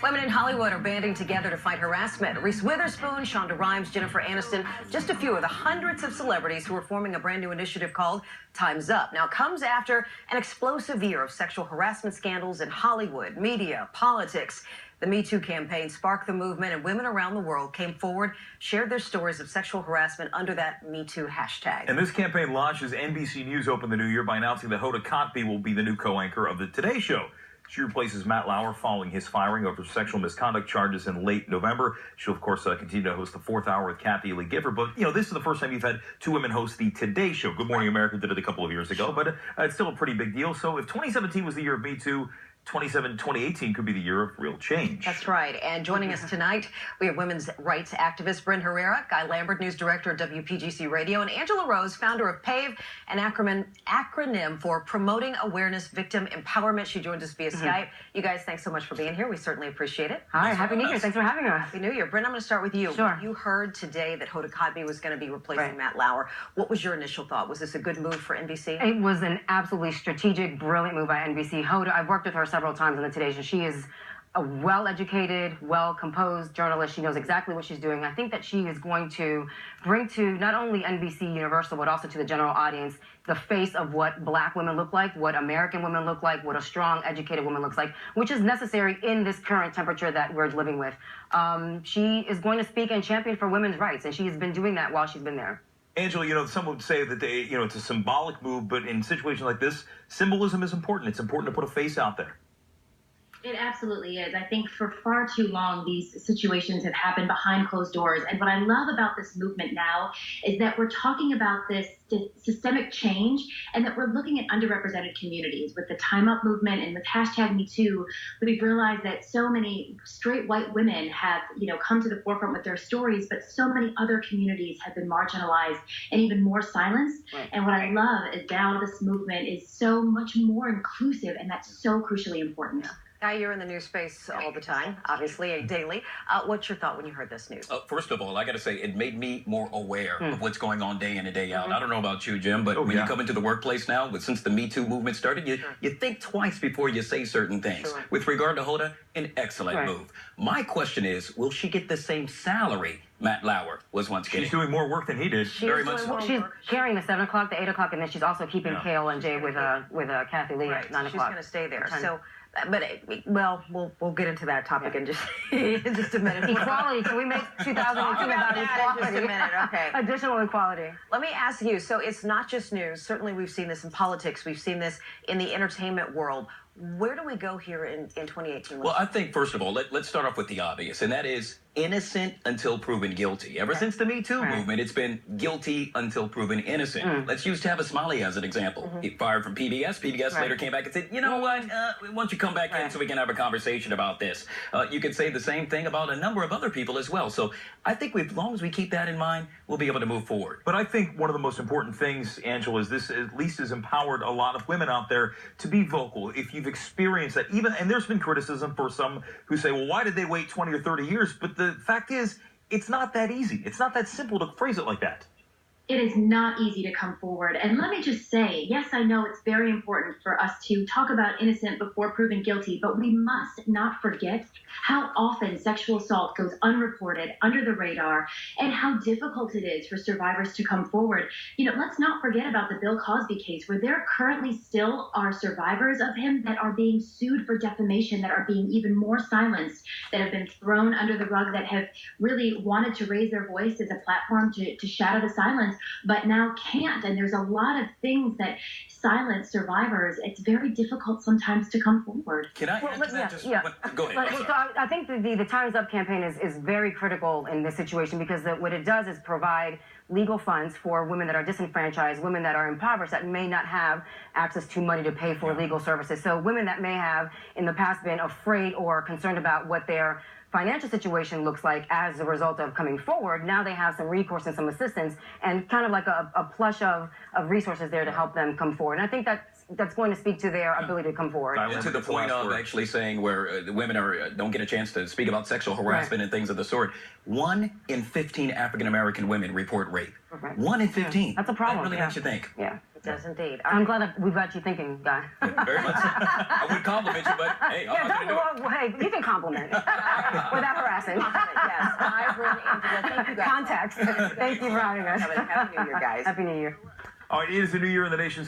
Women in Hollywood are banding together to fight harassment. Reese Witherspoon, Shonda Rhimes, Jennifer Aniston, just a few of the hundreds of celebrities who are forming a brand new initiative called Time's Up. Now, it comes after an explosive year of sexual harassment scandals in Hollywood, media, politics. The Me Too campaign sparked the movement, and women around the world came forward, shared their stories of sexual harassment under that Me Too hashtag. And this campaign launches NBC News opened the new year by announcing that Hoda Kotb will be the new co-anchor of the Today Show. She replaces Matt Lauer following his firing over sexual misconduct charges in late November. She'll, of course, continue to host the Fourth Hour with Kathy Lee Gifford. But, this is the first time you've had two women host the Today Show. Good Morning America did it a couple of years ago, but it's still a pretty big deal. So if 2017 was the year of Me Too, 2018 could be the year of real change. That's right. And joining us tonight, we have women's rights activist Bryn Herrera, Guy Lambert, news director of WPGC Radio, and Angela Rose, founder of PAVE, an acronym for Promoting Awareness Victim Empowerment. She joins us via Skype. You guys, thanks so much for being here. We certainly appreciate it. Hi, Happy New Year. Thanks for having us. Happy New Year. Bryn, I'm going to start with you. Sure. You heard today that Hoda Kotb was going to be replacing Matt Lauer. What was your initial thought? Was this a good move for NBC? It was an absolutely strategic, brilliant move by NBC. Hoda, I've worked with her several times on the Today Show. She is a well-educated, well-composed journalist. She knows exactly what she's doing. I think that she is going to bring to not only NBC Universal, but also to the general audience, the face of what black women look like, what American women look like, what a strong, educated woman looks like, which is necessary in this current temperature that we're living with. She is going to speak and champion for women's rights, and she has been doing that while she's been there. Angela, some would say that it's a symbolic move, but in situations like this, symbolism is important. It's important to put a face out there. It absolutely is. I think for far too long, these situations have happened behind closed doors. And what I love about this movement now is that we're talking about this systemic change and that we're looking at underrepresented communities. With the Time Up movement and with #MeToo, we've realized that so many straight white women have, come to the forefront with their stories, but so many other communities have been marginalized and even more silenced. Right. And what I love is now this movement is so much more inclusive, and that's so crucially important. Guy, you're in the news space all the time, obviously, daily. What's your thought when you heard this news? First of all, I got to say, it made me more aware of what's going on day in and day out. I don't know about you, Jim, but when you come into the workplace now, since the Me Too movement started, you think twice before you say certain things. Sure. With regard to Hoda, an excellent move. My question is, will she get the same salary Matt Lauer was once getting? She's doing more work than he did. Very much so. She's carrying the 7 o'clock, the 8 o'clock, and then she's also keeping Kale and Jay with Kathy Lee at 9 o'clock. She's going to stay there. So. But, we'll get into that topic in just a minute. Equality. Can we make 2018 about equality? In just a minute, okay. Additional equality. Let me ask you, so it's not just news. Certainly we've seen this in politics. We've seen this in the entertainment world. Where do we go here in 2018? Well, I think, first of all, let's start off with the obvious, and that is innocent until proven guilty. Ever since the Me Too movement, it's been guilty until proven innocent. Let's use Tavis Smiley as an example. He fired from PBS. PBS later came back and said, you know what, why don't you come back in so we can have a conversation about this? You could say the same thing about a number of other people as well. So I think as long as we keep that in mind, we'll be able to move forward. But I think one of the most important things, Angela, is this at least has empowered a lot of women out there to be vocal. If you've experienced that, and there's been criticism for some who say, well, why did they wait 20 or 30 years? But the fact is, it's not that easy. It's not that simple to phrase it like that. It is not easy to come forward. And let me just say, yes, I know it's very important for us to talk about innocent before proven guilty, but we must not forget how often sexual assault goes unreported, under the radar, and how difficult it is for survivors to come forward. Let's not forget about the Bill Cosby case, where there currently still are survivors of him that are being sued for defamation, that are being even more silenced, that have been thrown under the rug, that have really wanted to raise their voice as a platform to shadow the silence, but now can't. And there's a lot of things that silence survivors. It's very difficult sometimes to come forward. Can I add to that? Go ahead. So I think the Time's Up campaign is very critical in this situation, because what it does is provide legal funds for women that are disenfranchised, women that are impoverished, that may not have access to money to pay for legal services. So women that may have in the past been afraid or concerned about what their financial situation looks like as a result of coming forward, now they have some recourse and some assistance, and kind of like a plush of resources there to help them come forward. And I think that's going to speak to their ability to come forward. And to the point of actually saying where the women don't get a chance to speak about sexual harassment and things of the sort. 1 in 15 African-American women report rape. 1 in 15. That's a problem. That really makes you think. Yeah. does indeed. I'm glad that we've got you thinking, Guy. Very much so. I would compliment you, but hey, I'm not going to do it. Hey, you can compliment without harassing. Yes, Ivory, Angela, thank you guys. Context. Thank you for having us. Happy New Year, guys. Happy New Year. All right, it is a new year in the nation's